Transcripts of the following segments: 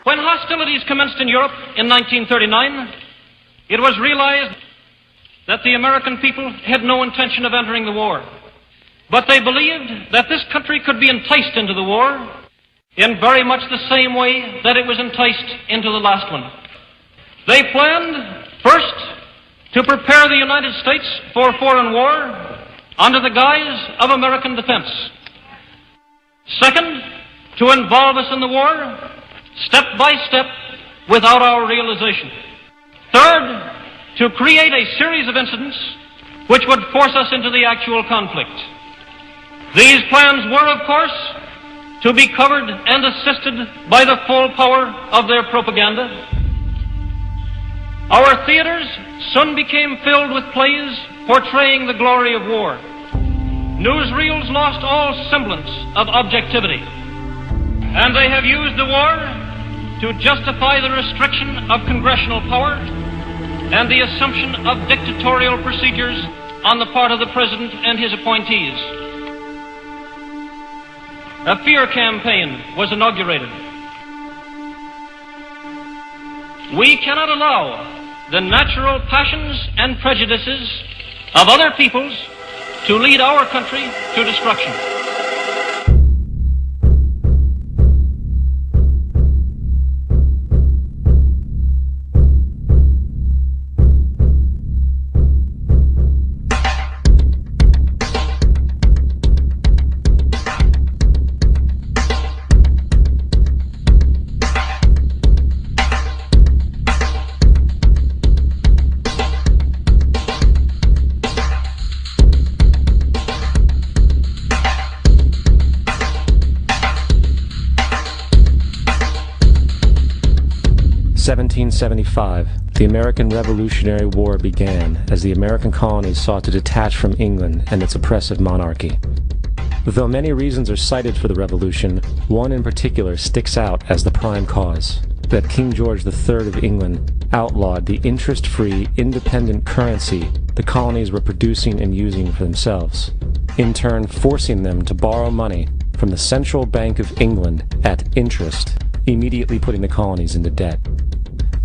When hostilities commenced in Europe in 1939, it was realized that the American people had no intention of entering the war. But they believed that this country could be enticed into the war in very much the same way that it was enticed into the last one. They planned, first, to prepare the United States for foreign war under the guise of American defense. Second, to involve us in the war step by step without our realization. Third, to create a series of incidents which would force us into the actual conflict. These plans were, of course, to be covered and assisted by the full power of their propaganda. Our theaters soon became filled with plays portraying the glory of war. Newsreels lost all semblance of objectivity, and they have used the war to justify the restriction of congressional power and the assumption of dictatorial procedures on the part of the President and his appointees. A fear campaign was inaugurated. We cannot allow the natural passions and prejudices of other peoples to lead our country to destruction. The American Revolutionary War began as the American colonies sought to detach from England and its oppressive monarchy. Though many reasons are cited for the revolution, one in particular sticks out as the prime cause: that King George III of England outlawed the interest-free, independent currency the colonies were producing and using for themselves, in turn forcing them to borrow money from the Central Bank of England at interest, immediately putting the colonies into debt.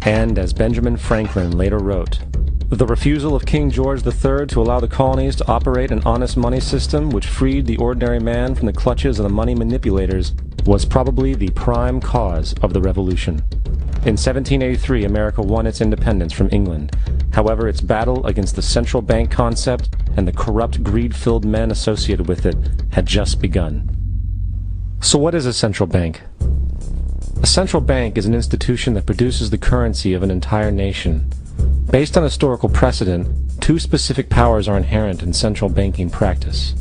And, as Benjamin Franklin later wrote, the refusal of King George III to allow the colonies to operate an honest money system which freed the ordinary man from the clutches of the money manipulators was probably the prime cause of the Revolution. In 1783, America won its independence from England. However, its battle against the central bank concept and the corrupt, greed-filled men associated with it had just begun. So what is a central bank? A central bank is an institution that produces the currency of an entire nation. Based on historical precedent, two specific powers are inherent in central banking practice: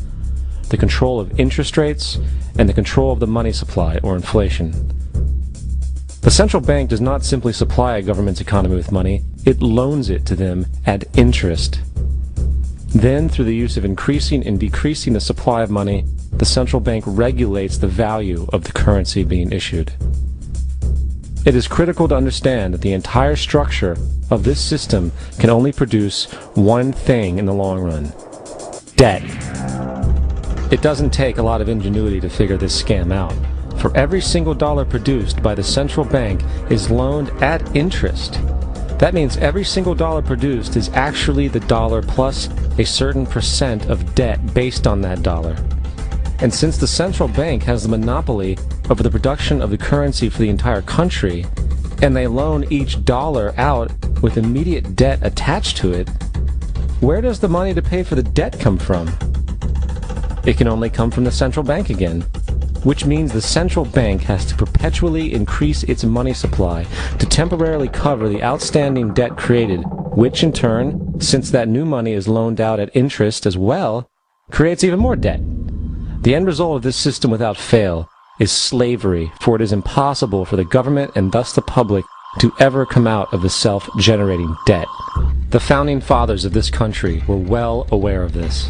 the control of interest rates and the control of the money supply, or inflation. The central bank does not simply supply a government's economy with money, it loans it to them at interest. Then, through the use of increasing and decreasing the supply of money, the central bank regulates the value of the currency being issued. It is critical to understand that the entire structure of this system can only produce one thing in the long run: debt. It doesn't take a lot of ingenuity to figure this scam out. For every single dollar produced by the central bank is loaned at interest. That means every single dollar produced is actually the dollar plus a certain percent of debt based on that dollar. And since the central bank has the monopoly over the production of the currency for the entire country, and they loan each dollar out with immediate debt attached to it, where does the money to pay for the debt come from? It can only come from the central bank again, which means the central bank has to perpetually increase its money supply to temporarily cover the outstanding debt created, which in turn, since that new money is loaned out at interest as well, creates even more debt. The end result of this system without fail is slavery, for it is impossible for the government and thus the public to ever come out of the self-generating debt. The founding fathers of this country were well aware of this.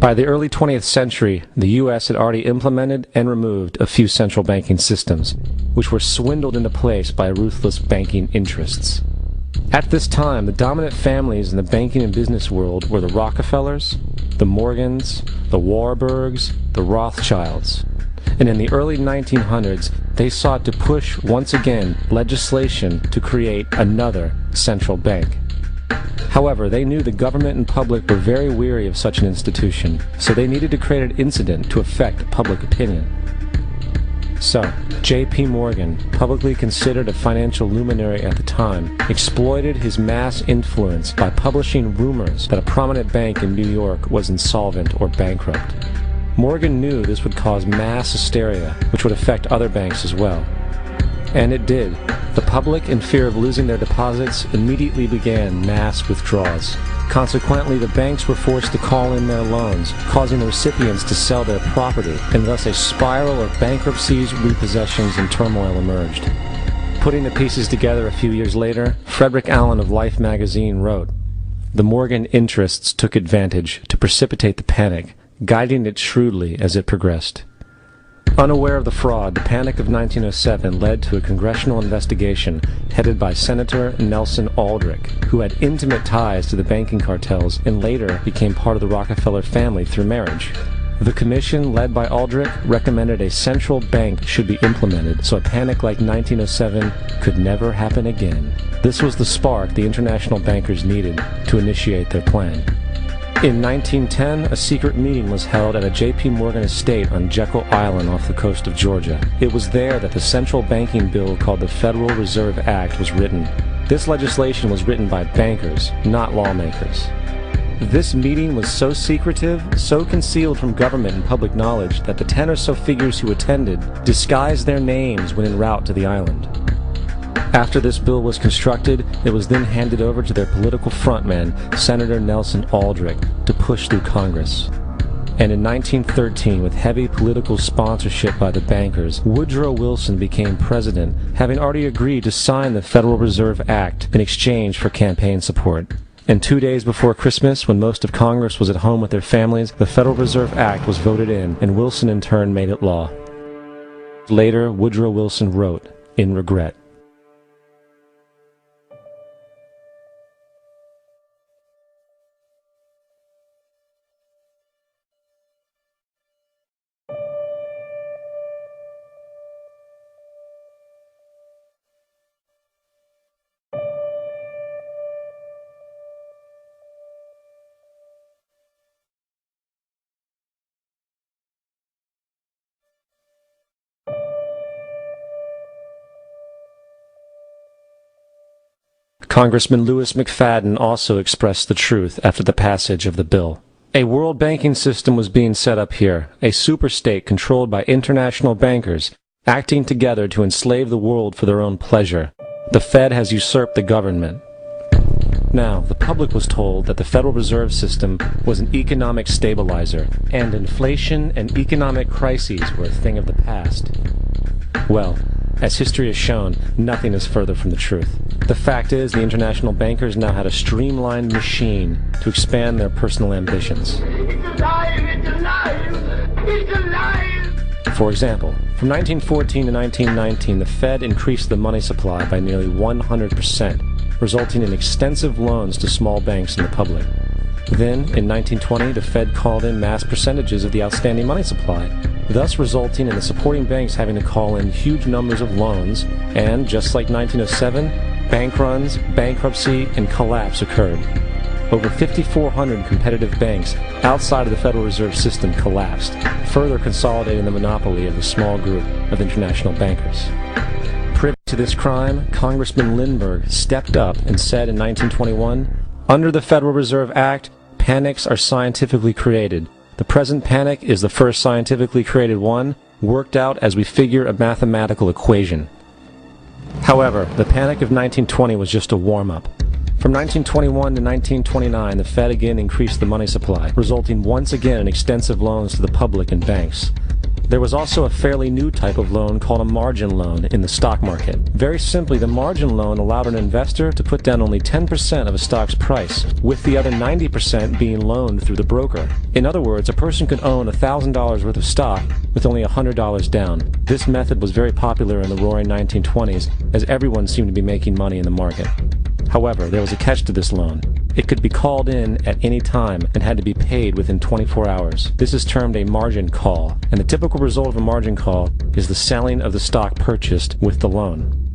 By the early 20th century, the U.S. had already implemented and removed a few central banking systems, which were swindled into place by ruthless banking interests. At this time, the dominant families in the banking and business world were the Rockefellers, the Morgans, the Warburgs, the Rothschilds. And in the early 1900s, they sought to push, once again, legislation to create another central bank. However, they knew the government and public were very weary of such an institution, so they needed to create an incident to affect public opinion. So, J.P. Morgan, publicly considered a financial luminary at the time, exploited his mass influence by publishing rumors that a prominent bank in New York was insolvent or bankrupt. Morgan knew this would cause mass hysteria, which would affect other banks as well. And it did. The public, in fear of losing their deposits, immediately began mass withdrawals. Consequently, the banks were forced to call in their loans, causing the recipients to sell their property, and thus a spiral of bankruptcies, repossessions, and turmoil emerged. Putting the pieces together a few years later, Frederick Allen of Life magazine wrote, "The Morgan interests took advantage to precipitate the panic, guiding it shrewdly as it progressed." Unaware of the fraud, the Panic of 1907 led to a congressional investigation headed by Senator Nelson Aldrich, who had intimate ties to the banking cartels and later became part of the Rockefeller family through marriage. The commission, led by Aldrich, recommended a central bank should be implemented so a panic like 1907 could never happen again. This was the spark the international bankers needed to initiate their plan. In 1910, a secret meeting was held at a J.P. Morgan estate on Jekyll Island off the coast of Georgia. It was there that the central banking bill called the Federal Reserve Act was written. This legislation was written by bankers, not lawmakers. This meeting was so secretive, so concealed from government and public knowledge that the 10 or so figures who attended disguised their names when en route to the island. After this bill was constructed, it was then handed over to their political frontman, Senator Nelson Aldrich, to push through Congress. And in 1913, with heavy political sponsorship by the bankers, Woodrow Wilson became president, having already agreed to sign the Federal Reserve Act in exchange for campaign support. And 2 days before Christmas, when most of Congress was at home with their families, the Federal Reserve Act was voted in, and Wilson in turn made it law. Later, Woodrow Wilson wrote, in regret, Congressman Louis McFadden also expressed the truth after the passage of the bill. A world banking system was being set up here, a superstate controlled by international bankers, acting together to enslave the world for their own pleasure. The Fed has usurped the government. Now, the public was told that the Federal Reserve System was an economic stabilizer, and inflation and economic crises were a thing of the past. Well, as history has shown, nothing is further from the truth. The fact is, the international bankers now had a streamlined machine to expand their personal ambitions. It's alive! It's alive! It's alive! For example, from 1914 to 1919, the Fed increased the money supply by nearly 100%, resulting in extensive loans to small banks and the public. Then, in 1920, the Fed called in mass percentages of the outstanding money supply, thus resulting in the supporting banks having to call in huge numbers of loans, and, just like 1907, bank runs, bankruptcy, and collapse occurred. Over 5,400 competitive banks outside of the Federal Reserve System collapsed, further consolidating the monopoly of a small group of international bankers. Privy to this crime, Congressman Lindbergh stepped up and said in 1921, "Under the Federal Reserve Act, panics are scientifically created. The present panic is the first scientifically created one, worked out as we figure a mathematical equation." However, the panic of 1920 was just a warm-up. From 1921 to 1929, the Fed again increased the money supply, resulting once again in extensive loans to the public and banks. There was also a fairly new type of loan called a margin loan in the stock market. Very simply, the margin loan allowed an investor to put down only 10% of a stock's price, with the other 90% being loaned through the broker. In other words, a person could own $1,000 worth of stock with only $100 down. This method was very popular in the roaring 1920s, as everyone seemed to be making money in the market. However, there was a catch to this loan. It could be called in at any time and had to be paid within 24 hours. This is termed a margin call, and the typical result of a margin call is the selling of the stock purchased with the loan.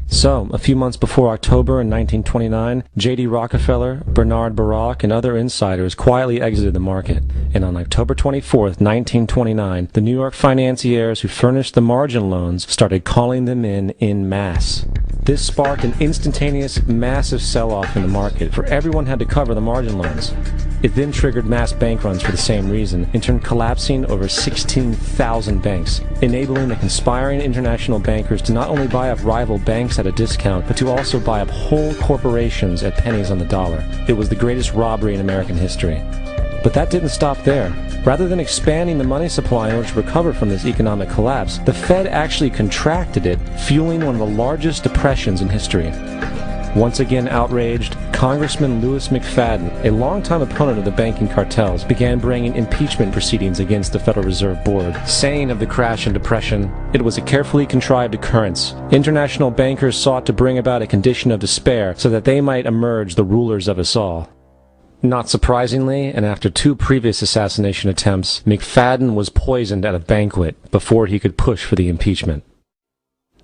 So, a few months before October in 1929, J.D. Rockefeller, Bernard Baruch, and other insiders quietly exited the market, and on October 24th, 1929, the New York financiers who furnished the margin loans started calling them in masse. This sparked an instantaneous, massive sell-off in the market, for everyone had to cover the margin loans. It then triggered mass bank runs for the same reason, in turn collapsing over 16,000 banks, enabling the conspiring international bankers to not only buy up rival banks at a discount, but to also buy up whole corporations at pennies on the dollar. It was the greatest robbery in American history. But that didn't stop there. Rather than expanding the money supply in order to recover from this economic collapse, the Fed actually contracted it, fueling one of the largest depressions in history. Once again outraged, Congressman Louis McFadden, a longtime opponent of the banking cartels, began bringing impeachment proceedings against the Federal Reserve Board, saying of the crash and depression, it was a carefully contrived occurrence. International bankers sought to bring about a condition of despair so that they might emerge the rulers of us all. Not surprisingly, and after 2 previous assassination attempts, McFadden was poisoned at a banquet before he could push for the impeachment.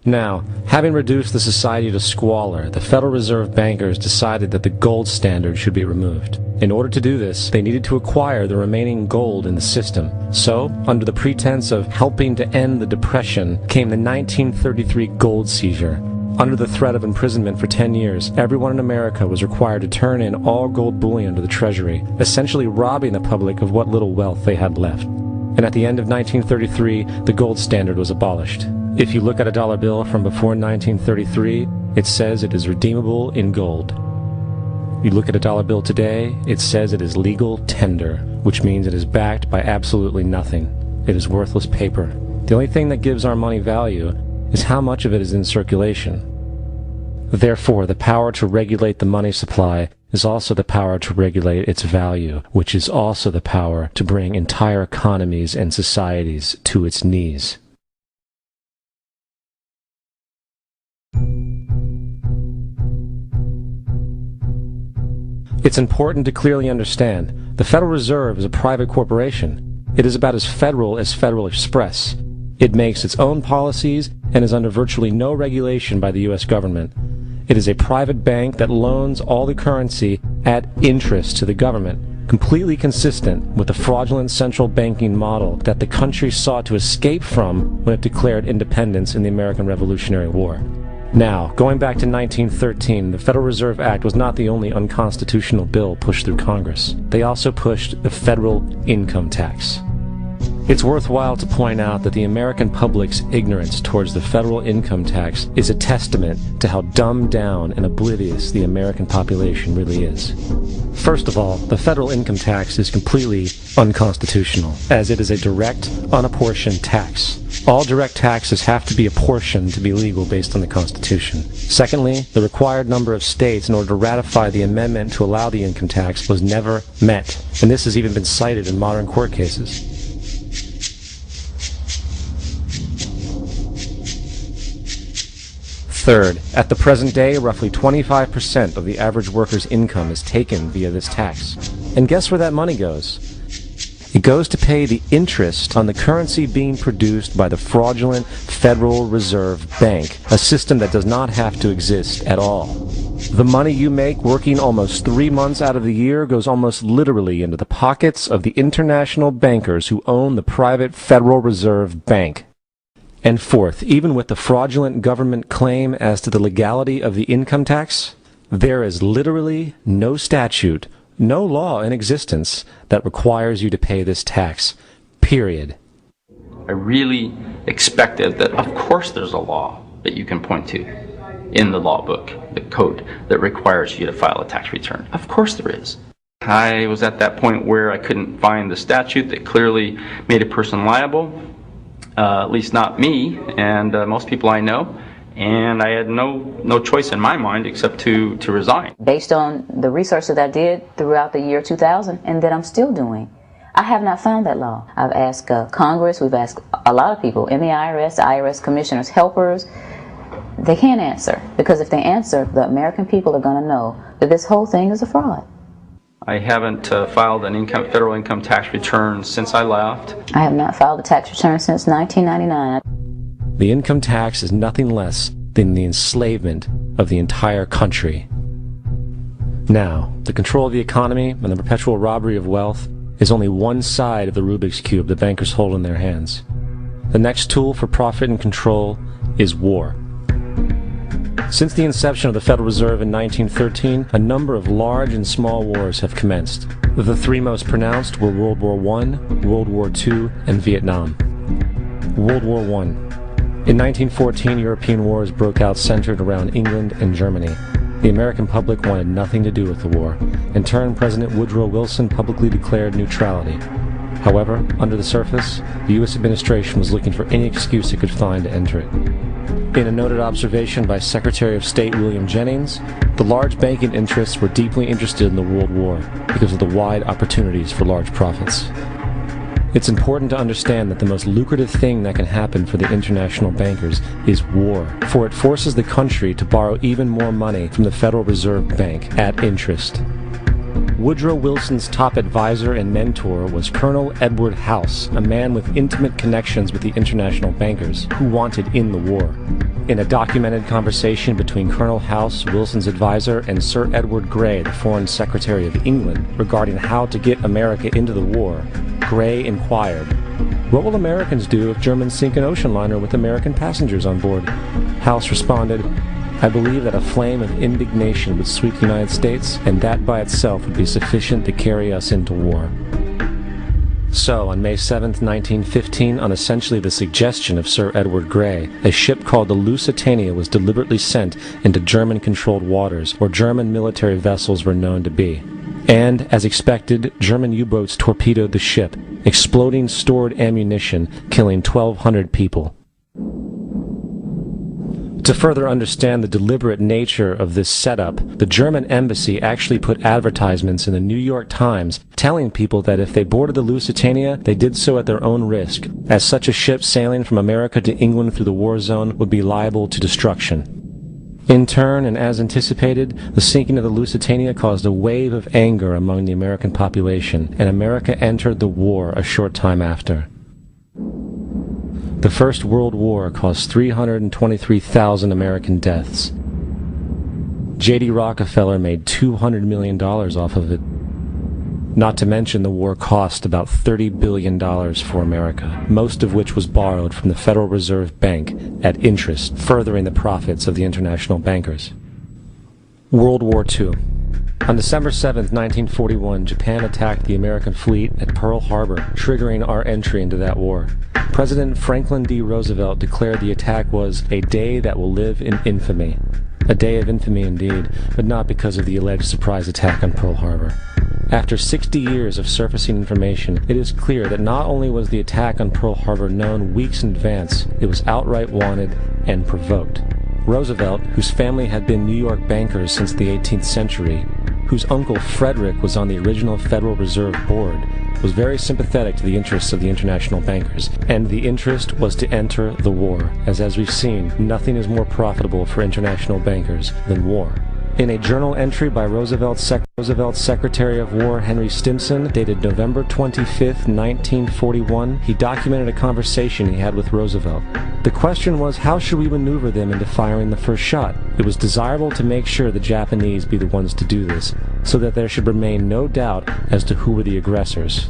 Now, having reduced the society to squalor, the Federal Reserve bankers decided that the gold standard should be removed. In order to do this, they needed to acquire the remaining gold in the system. So, under the pretense of helping to end the Depression, came the 1933 gold seizure. Under the threat of imprisonment for 10 years, everyone in America was required to turn in all gold bullion to the Treasury, essentially robbing the public of what little wealth they had left. And at the end of 1933, the gold standard was abolished. If you look at a dollar bill from before 1933, it says it is redeemable in gold. You look at a dollar bill today, it says it is legal tender, which means it is backed by absolutely nothing. It is worthless paper. The only thing that gives our money value is how much of it is in circulation. Therefore, the power to regulate the money supply is also the power to regulate its value, which is also the power to bring entire economies and societies to its knees. It's important to clearly understand, the Federal Reserve is a private corporation. It is about as Federal Express. It makes its own policies and is under virtually no regulation by the U.S. government. It is a private bank that loans all the currency at interest to the government, completely consistent with the fraudulent central banking model that the country sought to escape from when it declared independence in the American Revolutionary War. Now, going back to 1913, the Federal Reserve Act was not the only unconstitutional bill pushed through Congress. They also pushed the federal income tax. It's worthwhile to point out that the American public's ignorance towards the federal income tax is a testament to how dumbed down and oblivious the American population really is. First of all, the federal income tax is completely unconstitutional, as it is a direct, unapportioned tax. All direct taxes have to be apportioned to be legal based on the Constitution. Secondly, the required number of states in order to ratify the amendment to allow the income tax was never met, and this has even been cited in modern court cases. Third, at the present day, roughly 25% of the average worker's income is taken via this tax. And guess where that money goes? It goes to pay the interest on the currency being produced by the fraudulent Federal Reserve Bank, a system that does not have to exist at all. The money you make working almost 3 months out of the year goes almost literally into the pockets of the international bankers who own the private Federal Reserve Bank. And fourth, even with the fraudulent government claim as to the legality of the income tax, there is literally no statute, no law in existence that requires you to pay this tax, period. I really expected that, of course, there's a law that you can point to in the law book, the code, that requires you to file a tax return. Of course there is. I was at that point where I couldn't find the statute that clearly made a person liable. at least not me and most people I know. And I had no choice in my mind except to resign. Based on the research that I did throughout the year 2000 and that I'm still doing, I have not found that law. I've asked Congress, we've asked a lot of people in the IRS commissioners, helpers. They can't answer, because if they answer, the American people are going to know that this whole thing is a fraud. I haven't filed an federal income tax return since I left. I have not filed a tax return since 1999. The income tax is nothing less than the enslavement of the entire country. Now, the control of the economy and the perpetual robbery of wealth is only one side of the Rubik's Cube the bankers hold in their hands. The next tool for profit and control is war. Since the inception of the Federal Reserve in 1913, a number of large and small wars have commenced. The three most pronounced were World War I, World War II, and Vietnam. World War I. In 1914, European wars broke out centered around England and Germany. The American public wanted nothing to do with the war. In turn, President Woodrow Wilson publicly declared neutrality. However, under the surface, the U.S. administration was looking for any excuse it could find to enter it. In a noted observation by Secretary of State William Jennings, the large banking interests were deeply interested in the World War because of the wide opportunities for large profits. It's important to understand that the most lucrative thing that can happen for the international bankers is war, for it forces the country to borrow even more money from the Federal Reserve Bank at interest. Woodrow Wilson's top advisor and mentor was Colonel Edward House, a man with intimate connections with the international bankers who wanted in the war. In a documented conversation between Colonel House, Wilson's advisor, and Sir Edward Grey, the Foreign Secretary of England, regarding how to get America into the war, Grey inquired, "What will Americans do if Germans sink an ocean liner with American passengers on board?" House responded, "I believe that a flame of indignation would sweep the United States, and that by itself would be sufficient to carry us into war." So, on May 7, 1915, on essentially the suggestion of Sir Edward Grey, a ship called the Lusitania was deliberately sent into German-controlled waters, where German military vessels were known to be. And, as expected, German U-boats torpedoed the ship, exploding stored ammunition, killing 1,200 people. To further understand the deliberate nature of this setup, the German embassy actually put advertisements in the New York Times telling people that if they boarded the Lusitania, they did so at their own risk, as such a ship sailing from America to England through the war zone would be liable to destruction. In turn, and as anticipated, the sinking of the Lusitania caused a wave of anger among the American population, and America entered the war a short time after. The First World War caused 323,000 American deaths. J.D. Rockefeller made $200 million off of it. Not to mention the war cost about $30 billion for America, most of which was borrowed from the Federal Reserve Bank at interest, furthering the profits of the international bankers. World War II. On December 7, 1941, Japan attacked the American fleet at Pearl Harbor, triggering our entry into that war. President Franklin D. Roosevelt declared the attack was a day that will live in infamy. A day of infamy indeed, but not because of the alleged surprise attack on Pearl Harbor. After 60 years of surfacing information, it is clear that not only was the attack on Pearl Harbor known weeks in advance, it was outright wanted and provoked. Roosevelt, whose family had been New York bankers since the 18th century, whose uncle Frederick was on the original Federal Reserve Board, was very sympathetic to the interests of the international bankers, and the interest was to enter the war, as we've seen, nothing is more profitable for international bankers than war. In a journal entry by Roosevelt's Secretary of War Henry Stimson, dated November 25, 1941, he documented a conversation he had with Roosevelt. The question was, how should we maneuver them into firing the first shot? It was desirable to make sure the Japanese be the ones to do this, so that there should remain no doubt as to who were the aggressors.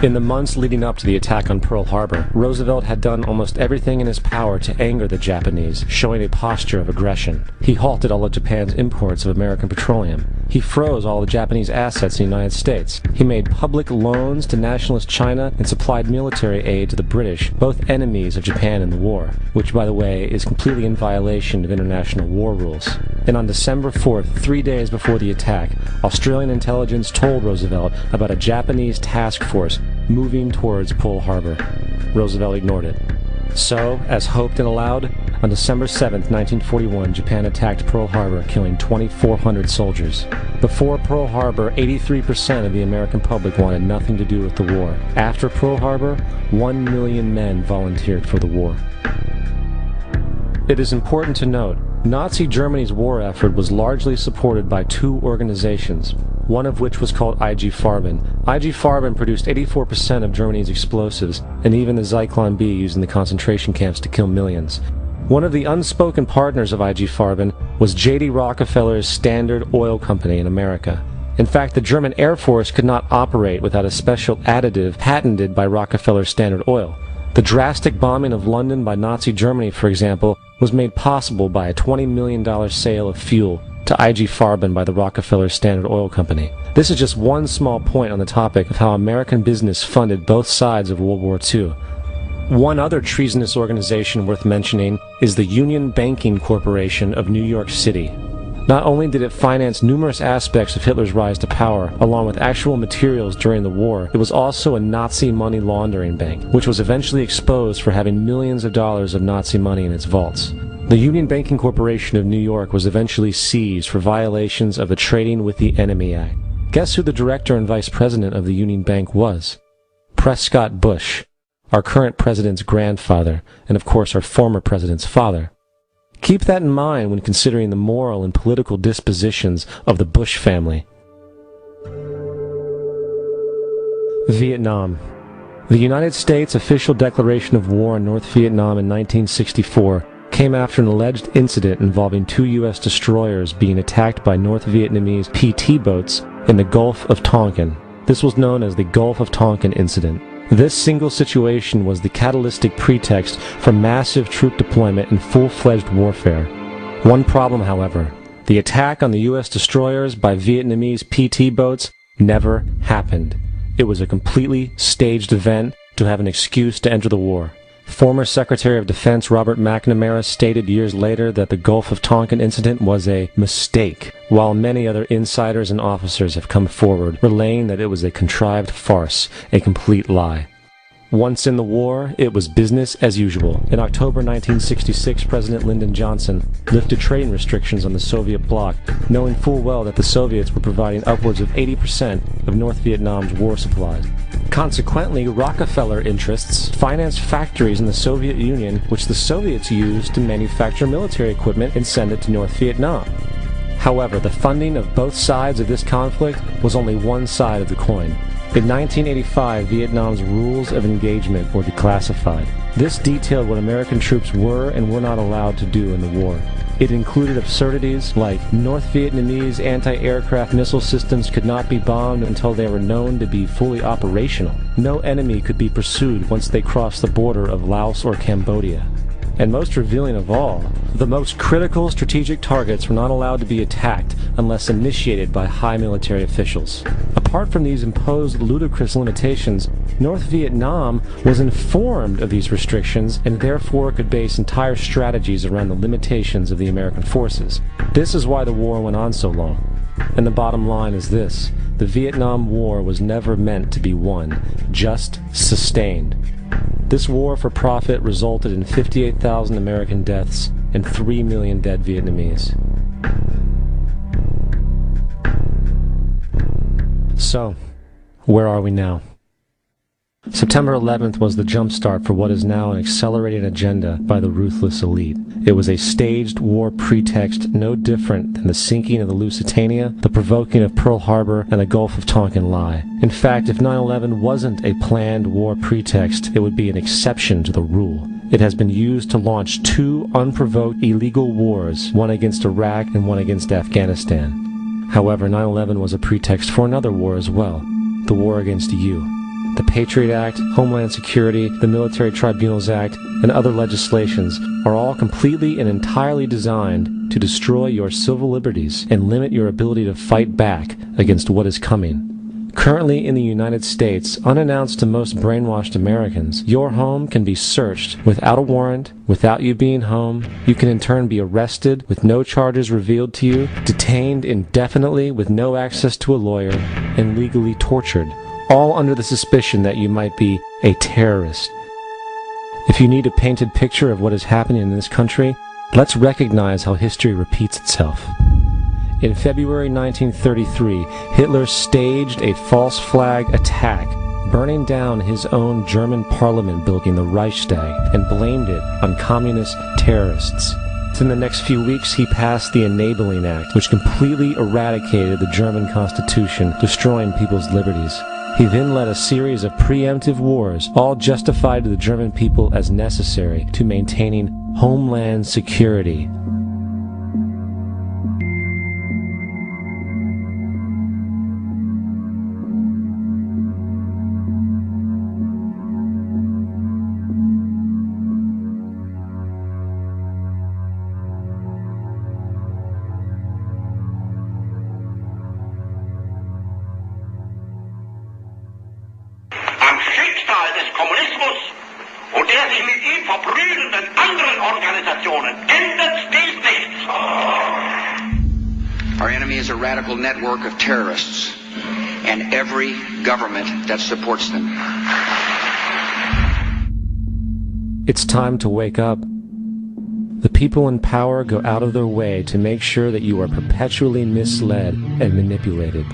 In the months leading up to the attack on Pearl Harbor, Roosevelt had done almost everything in his power to anger the Japanese, showing a posture of aggression. He halted all of Japan's imports of American petroleum. He froze all the Japanese assets in the United States. He made public loans to nationalist China and supplied military aid to the British, both enemies of Japan in the war, which, by the way, is completely in violation of international war rules. And on December 4th, 3 days before the attack, Australian intelligence told Roosevelt about a Japanese task force moving towards Pearl Harbor. Roosevelt ignored it. So, as hoped and allowed, on December 7, 1941, Japan attacked Pearl Harbor, killing 2,400 soldiers. Before Pearl Harbor, 83% of the American public wanted nothing to do with the war. After Pearl Harbor, 1 million men volunteered for the war. It is important to note, Nazi Germany's war effort was largely supported by two organizations, one of which was called IG Farben. IG Farben produced 84% of Germany's explosives, and even the Zyklon B used in the concentration camps to kill millions. One of the unspoken partners of IG Farben was J.D. Rockefeller's Standard Oil Company in America. In fact, the German Air Force could not operate without a special additive patented by Rockefeller's Standard Oil. The drastic bombing of London by Nazi Germany, for example, was made possible by a $20 million sale of fuel to IG Farben by the Rockefeller Standard Oil Company. This is just one small point on the topic of how American business funded both sides of World War II. One other treasonous organization worth mentioning is the Union Banking Corporation of New York City. Not only did it finance numerous aspects of Hitler's rise to power, along with actual materials during the war, it was also a Nazi money laundering bank, which was eventually exposed for having millions of dollars of Nazi money in its vaults. The Union Banking Corporation of New York was eventually seized for violations of the Trading with the Enemy Act. Guess who the director and vice president of the Union Bank was? Prescott Bush, our current president's grandfather, and of course our former president's father. Keep that in mind when considering the moral and political dispositions of the Bush family. Vietnam. The United States' official declaration of war on North Vietnam in 1964 came after an alleged incident involving two U.S. destroyers being attacked by North Vietnamese PT boats in the Gulf of Tonkin. This was known as the Gulf of Tonkin Incident. This single situation was the catalytic pretext for massive troop deployment and full-fledged warfare. One problem, however, the attack on the U.S. destroyers by Vietnamese PT boats never happened. It was a completely staged event to have an excuse to enter the war. Former Secretary of Defense Robert McNamara stated years later that the Gulf of Tonkin incident was a mistake, while many other insiders and officers have come forward, relaying that it was a contrived farce, a complete lie. Once in the war, it was business as usual. In October 1966, President Lyndon Johnson lifted trading restrictions on the Soviet bloc, knowing full well that the Soviets were providing upwards of 80% of North Vietnam's war supplies. Consequently, Rockefeller interests financed factories in the Soviet Union, which the Soviets used to manufacture military equipment and send it to North Vietnam. However, the funding of both sides of this conflict was only one side of the coin. In 1985, Vietnam's rules of engagement were declassified. This detailed what American troops were and were not allowed to do in the war. It included absurdities like North Vietnamese anti-aircraft missile systems could not be bombed until they were known to be fully operational. No enemy could be pursued once they crossed the border of Laos or Cambodia. And most revealing of all, the most critical strategic targets were not allowed to be attacked unless initiated by high military officials. Apart from these imposed ludicrous limitations, North Vietnam was informed of these restrictions and therefore could base entire strategies around the limitations of the American forces. This is why the war went on so long. And the bottom line is this: the Vietnam War was never meant to be won, just sustained. This war for profit resulted in 58,000 American deaths and 3 million dead Vietnamese. So, where are we now? September 11th was the jumpstart for what is now an accelerated agenda by the ruthless elite. It was a staged war pretext no different than the sinking of the Lusitania, the provoking of Pearl Harbor, and the Gulf of Tonkin lie. In fact, if 9/11 wasn't a planned war pretext, it would be an exception to the rule. It has been used to launch two unprovoked illegal wars, one against Iraq and one against Afghanistan. However, 9/11 was a pretext for another war as well, the war against you. The Patriot Act, Homeland Security, the Military Tribunals Act, and other legislations are all completely and entirely designed to destroy your civil liberties and limit your ability to fight back against what is coming. Currently in the United States, unannounced to most brainwashed Americans, your home can be searched without a warrant, without you being home. You can in turn be arrested with no charges revealed to you, detained indefinitely with no access to a lawyer, and legally tortured, all under the suspicion that you might be a terrorist. If you need a painted picture of what is happening in this country, let's recognize how history repeats itself. In February 1933, Hitler staged a false flag attack, burning down his own German parliament building, the Reichstag, and blamed it on communist terrorists. In the next few weeks, he passed the Enabling Act, which completely eradicated the German Constitution, destroying people's liberties. He then led a series of preemptive wars, all justified to the German people as necessary to maintaining homeland security. Our enemy is a radical network of terrorists and every government that supports them. It's time to wake up. The people in power go out of their way to make sure that you are perpetually misled and manipulated.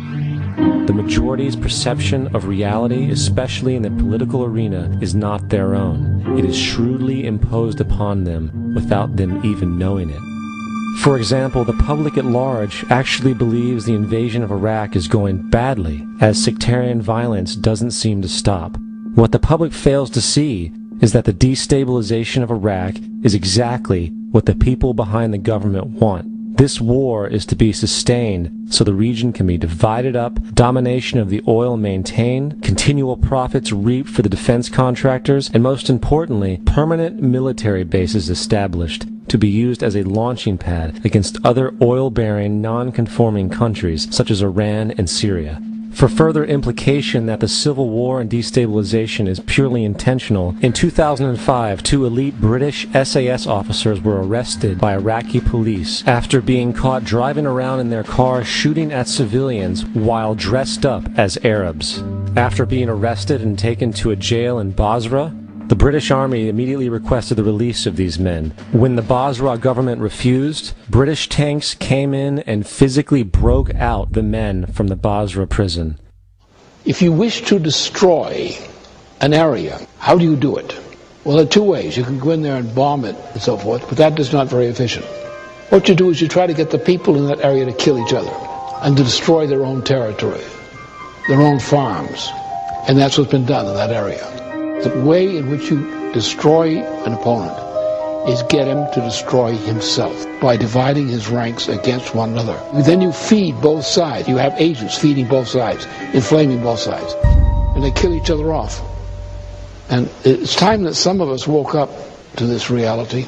The majority's perception of reality, especially in the political arena, is not their own. It is shrewdly imposed upon them without them even knowing it. For example, the public at large actually believes the invasion of Iraq is going badly, as sectarian violence doesn't seem to stop. What the public fails to see is that the destabilization of Iraq is exactly what the people behind the government want. This war is to be sustained so the region can be divided up, domination of the oil maintained, continual profits reaped for the defense contractors, and most importantly, permanent military bases established to be used as a launching pad against other oil-bearing, non-conforming countries such as Iran and Syria. For further implication that the civil war and destabilization is purely intentional, in 2005, 2 elite British SAS officers were arrested by Iraqi police after being caught driving around in their car shooting at civilians while dressed up as Arabs. After being arrested and taken to a jail in Basra, the British Army immediately requested the release of these men. When the Basra government refused, British tanks came in and physically broke out the men from the Basra prison. If you wish to destroy an area, how do you do it? Well, there are 2 ways. You can go in there and bomb it and so forth, but that is not very efficient. What you do is you try to get the people in that area to kill each other and to destroy their own territory, their own farms. And that's what's been done in that area. The way in which you destroy an opponent is get him to destroy himself by dividing his ranks against one another. Then you feed both sides. You have agents feeding both sides, inflaming both sides. And they kill each other off. And it's time that some of us woke up to this reality,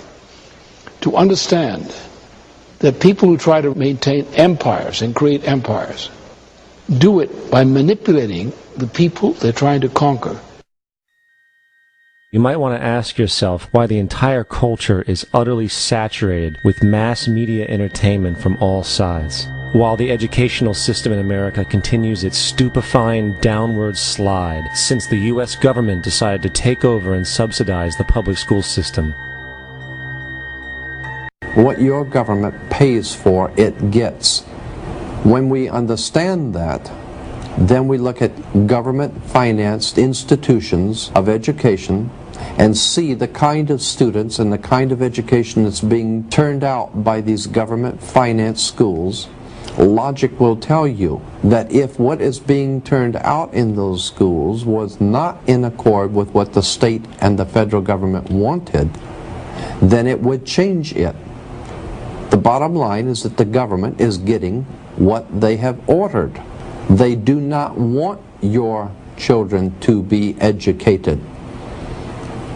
to understand that people who try to maintain empires and create empires do it by manipulating the people they're trying to conquer. You might want to ask yourself why the entire culture is utterly saturated with mass media entertainment from all sides, while the educational system in America continues its stupefying downward slide since the U.S. government decided to take over and subsidize the public school system. What your government pays for, it gets. When we understand that, then we look at government-financed institutions of education and see the kind of students and the kind of education that's being turned out by these government-financed schools. Logic will tell you that if what is being turned out in those schools was not in accord with what the state and the federal government wanted, then it would change it. The bottom line is that the government is getting what they have ordered. They do not want your children to be educated.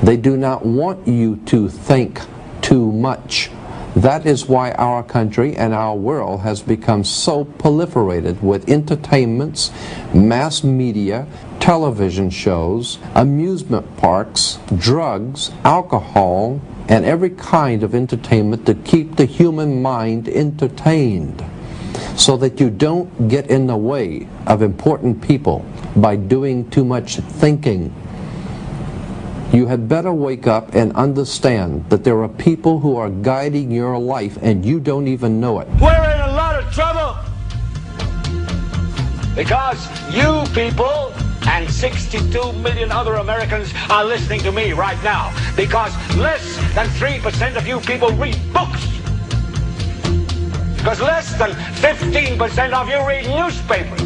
They do not want you to think too much. That is why our country and our world has become so proliferated with entertainments, mass media, television shows, amusement parks, drugs, alcohol, and every kind of entertainment to keep the human mind entertained, so that you don't get in the way of important people by doing too much thinking. You had better wake up and understand that there are people who are guiding your life and you don't even know it. We're in a lot of trouble because you people and 62 million other Americans are listening to me right now, because less than 3% of you people read books, because less than 15% of you read newspapers,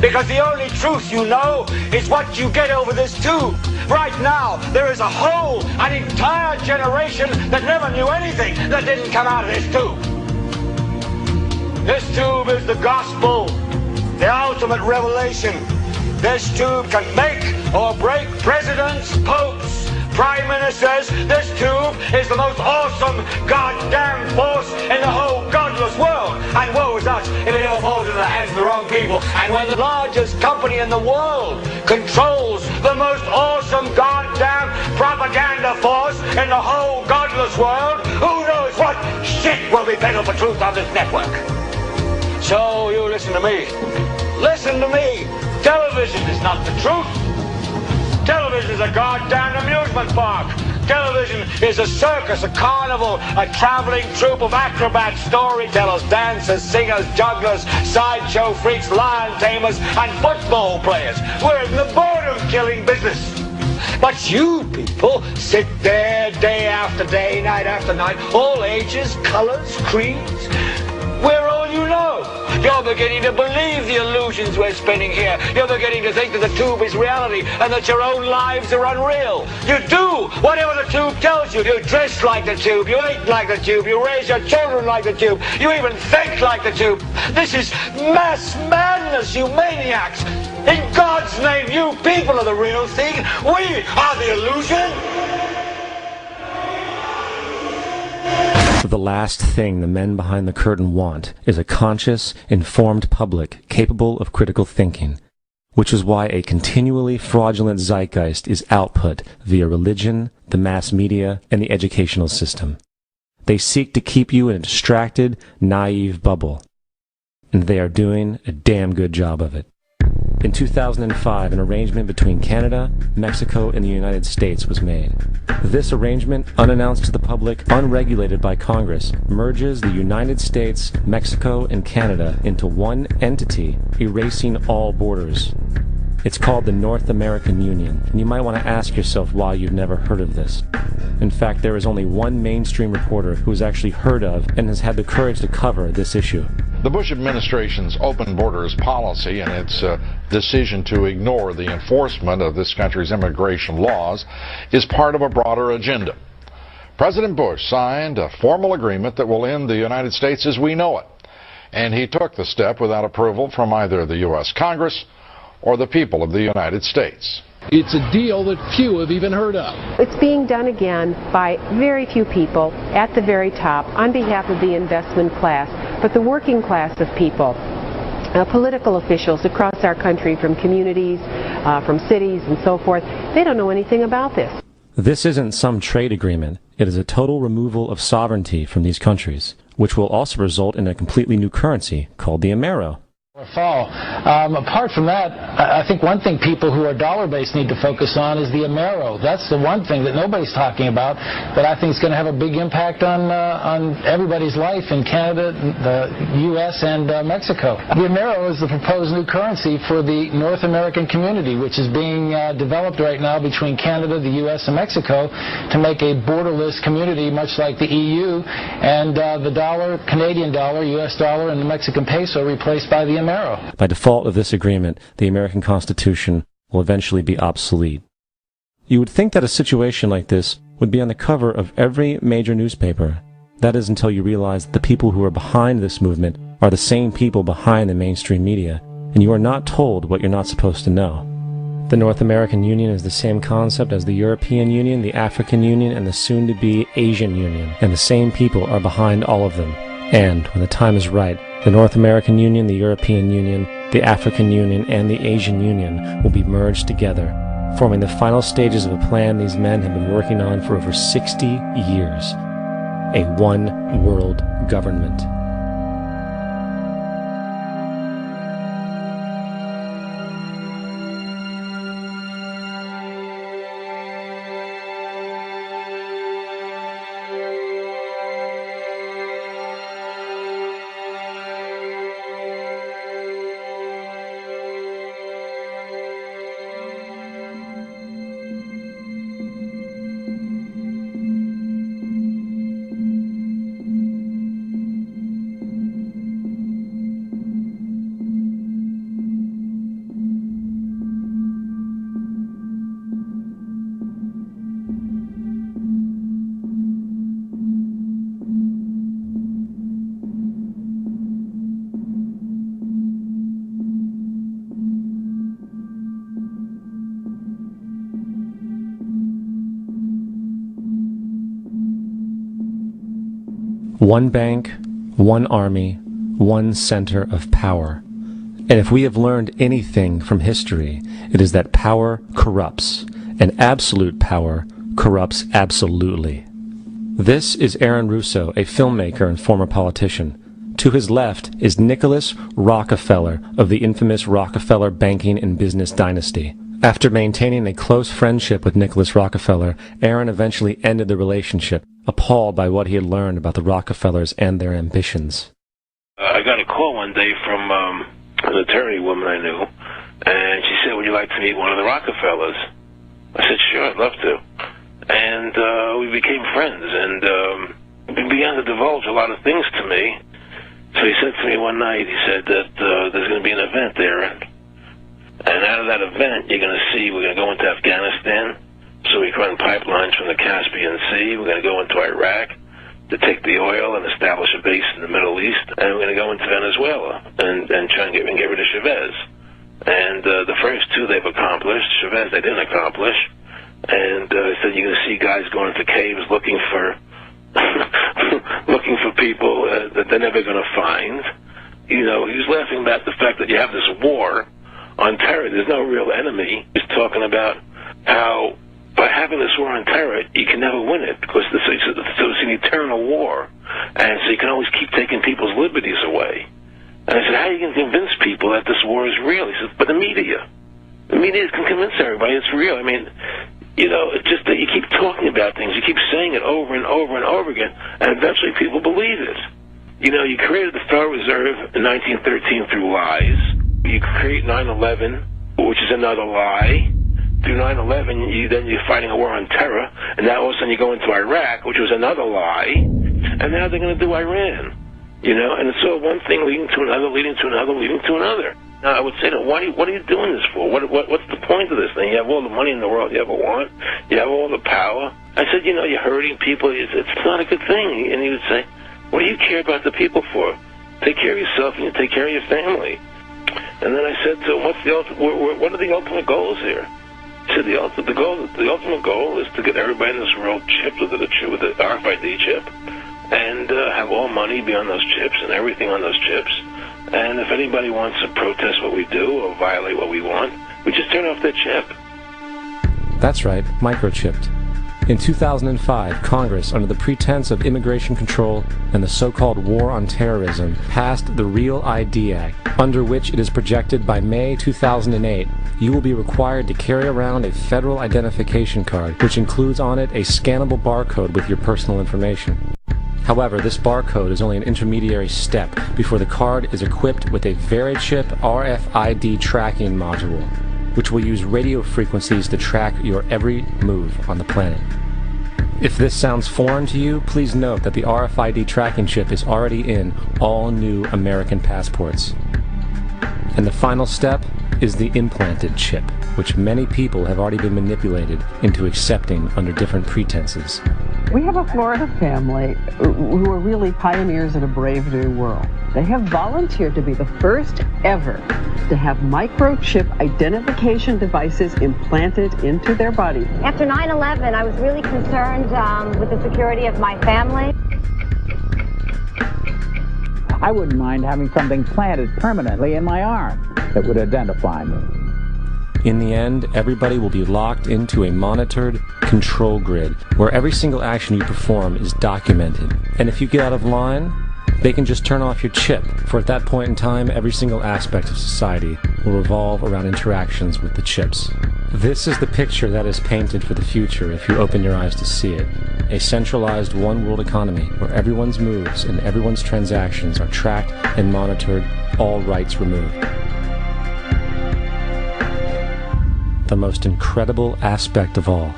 because the only truth you know is what you get over this tube. Right now, there is an entire generation that never knew anything that didn't come out of this tube. This tube is the gospel, the ultimate revelation. This tube can make or break presidents, popes, prime ministers. This tube is the most awesome goddamn force in the whole godless world. And woe is us if it ever falls into the hands of the wrong people. And when the largest company in the world controls the most awesome goddamn propaganda force in the whole godless world, who knows what shit will be peddled for truth on this network. So you listen to me. Listen to me. Television is not the truth. Television is a goddamn amusement park. Television is a circus, a carnival, a traveling troupe of acrobats, storytellers, dancers, singers, jugglers, sideshow freaks, lion tamers, and football players. We're in the boredom-killing business. But you people sit there day after day, night after night, all ages, colors, creeds. We're all you know. You're beginning to believe the illusions we're spinning here. You're beginning to think that the tube is reality and that your own lives are unreal. You do whatever the tube tells you. You dress like the tube. You eat like the tube. You raise your children like the tube. You even think like the tube. This is mass madness, you maniacs. In God's name, you people are the real thing. We are the illusion. The last thing the men behind the curtain want is a conscious, informed public capable of critical thinking, which is why a continually fraudulent zeitgeist is output via religion, the mass media, and the educational system. They seek to keep you in a distracted, naive bubble, and they are doing a damn good job of it. In 2005, an arrangement between Canada, Mexico, and the United States was made. This arrangement, unannounced to the public, unregulated by Congress, merges the United States, Mexico, and Canada into one entity, erasing all borders. It's called the North American Union, and you might want to ask yourself why you've never heard of this. In fact, there is only one mainstream reporter who has actually heard of and has had the courage to cover this issue. The Bush administration's open borders policy and its decision to ignore the enforcement of this country's immigration laws is part of a broader agenda. President Bush signed a formal agreement that will end the United States as we know it, and he took the step without approval from either the U.S. Congress or the people of the United States. It's a deal that few have even heard of. It's being done again by very few people at the very top on behalf of the investment class, but the working class of people, political officials across our country, from communities, from cities and so forth, they don't know anything about this. This isn't some trade agreement. It is a total removal of sovereignty from these countries, which will also result in a completely new currency called the Amero. Fall. Apart from that, I think one thing people who are dollar-based need to focus on is the Amero. That's the one thing that nobody's talking about, but I think is going to have a big impact on everybody's life in Canada, the U.S., and Mexico. The Amero is the proposed new currency for the North American community, which is being developed right now between Canada, the U.S., and Mexico to make a borderless community, much like the EU, and the dollar, Canadian dollar, U.S. dollar, and the Mexican peso replaced by the Amero. By default of this agreement, the American Constitution will eventually be obsolete. You would think that a situation like this would be on the cover of every major newspaper. That is until you realize that the people who are behind this movement are the same people behind the mainstream media, and you are not told what you're not supposed to know. The North American Union is the same concept as the European Union, the African Union, and the soon-to-be Asian Union, and the same people are behind all of them. And, when the time is right, the North American Union, the European Union, the African Union, and the Asian Union will be merged together, forming the final stages of a plan these men have been working on for over 60 years. A one-world government. One bank, one army, one center of power. And if we have learned anything from history, it is that power corrupts, and absolute power corrupts absolutely. This is Aaron Russo, a filmmaker and former politician. To his left is Nicholas Rockefeller of the infamous Rockefeller banking and business dynasty. After maintaining a close friendship with Nicholas Rockefeller, Aaron eventually ended the relationship, appalled by what he had learned about the Rockefellers and their ambitions. I got a call one day from an attorney woman I knew, and she said, "Would you like to meet one of the Rockefellers?" I said, "Sure, I'd love to." And we became friends, and he began to divulge a lot of things to me. So he said to me one night, he said that there's going to be an event there, and out of that event, you're going to see we're going to go into Afghanistan, so we can run pipelines from the Caspian Sea. We're going to go into Iraq to take the oil and establish a base in the Middle East, and we're going to go into Venezuela and try and get rid of Chavez. And the first two they've accomplished. Chavez they didn't accomplish. And he said you're going to see guys going into caves looking for looking for people that they're never going to find. You know, he was laughing about the fact that you have this war on terror. There's no real enemy. He's talking about how by having this war on terror, you can never win it because so it's an eternal war, and so you can always keep taking people's liberties away. And I said, how are you going to convince people that this war is real? He said, but the media can convince everybody it's real. I mean, you know, it's just that you keep talking about things, you keep saying it over and over and over again, and eventually people believe it. You know, you created the Federal Reserve in 1913 through lies. You create 9/11, which is another lie. Through 9/11, you're fighting a war on terror, and now all of a sudden you go into Iraq, which was another lie, and now they're going to do Iran. You know, and it's all one thing leading to another, leading to another, leading to another. Now, I would say, what are you doing this for? What's the point of this thing? You have all the money in the world you ever want. You have all the power. I said, you know, you're hurting people. It's not a good thing. And he would say, what do you care about the people for? Take care of yourself and you take care of your family. And then I said to him, what are the ultimate goals here? He said, the ultimate goal is to get everybody in this world chipped with the RFID chip, and have all money be on those chips and everything on those chips. And if anybody wants to protest what we do or violate what we want, we just turn off their chip. That's right, microchipped. In 2005, Congress, under the pretense of immigration control and the so-called war on terrorism, passed the REAL ID Act, under which it is projected by May 2008, you will be required to carry around a federal identification card, which includes on it a scannable barcode with your personal information. However, this barcode is only an intermediary step before the card is equipped with a VeriChip RFID tracking module, which will use radio frequencies to track your every move on the planet. If this sounds foreign to you, please note that the RFID tracking chip is already in all new American passports. And the final step is the implanted chip, which many people have already been manipulated into accepting under different pretenses. We have a Florida family who are really pioneers in a brave new world. They have volunteered to be the first ever to have microchip identification devices implanted into their body. After 9/11, I was really concerned with the security of my family. I wouldn't mind having something planted permanently in my arm that would identify me. In the end, everybody will be locked into a monitored control grid where every single action you perform is documented. And if you get out of line, they can just turn off your chip, for at that point in time, every single aspect of society will revolve around interactions with the chips. This is the picture that is painted for the future if you open your eyes to see it. A centralized one-world economy where everyone's moves and everyone's transactions are tracked and monitored, all rights removed. The most incredible aspect of all.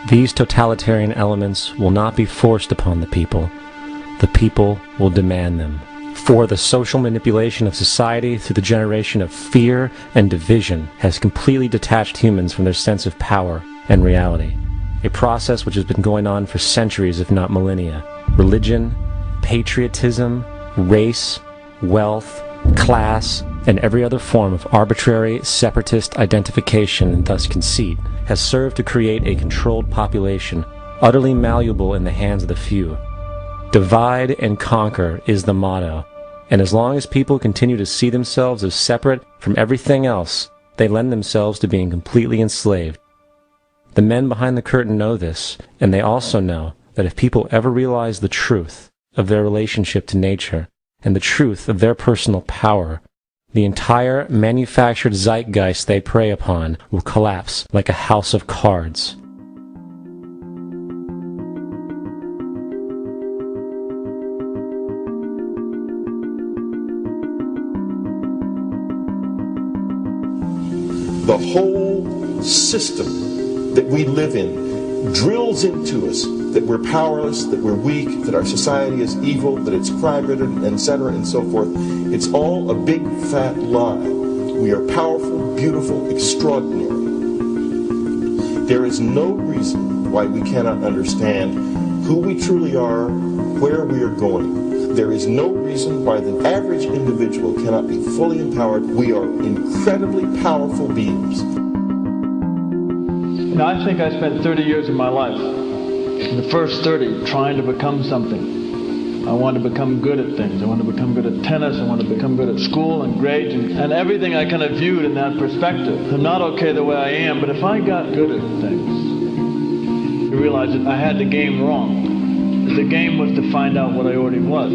These totalitarian elements will not be forced upon the people. The people will demand them. For the social manipulation of society through the generation of fear and division has completely detached humans from their sense of power and reality. A process which has been going on for centuries, if not millennia. Religion, patriotism, race, wealth, class, and every other form of arbitrary, separatist identification and thus conceit has served to create a controlled population, utterly malleable in the hands of the few. Divide and conquer is the motto, and as long as people continue to see themselves as separate from everything else, they lend themselves to being completely enslaved. The men behind the curtain know this, and they also know that if people ever realize the truth of their relationship to nature and the truth of their personal power, the entire manufactured zeitgeist they prey upon will collapse like a house of cards. The whole system that we live in drills into us that we're powerless, that we're weak, that our society is evil, that it's crime-ridden, etc., and so forth. It's all a big fat lie. We are powerful, beautiful, extraordinary. There is no reason why we cannot understand who we truly are, where we are going. There is no reason why the average individual cannot be fully empowered. We are incredibly powerful beings. You know, I think I spent 30 years of my life, in the first 30, trying to become something. I wanted to become good at things. I wanted to become good at tennis. I wanted to become good at school and grades and everything I kind of viewed in that perspective. I'm not okay the way I am, but if I got good at things, I realized that I had the game wrong. The game was to find out what I already was.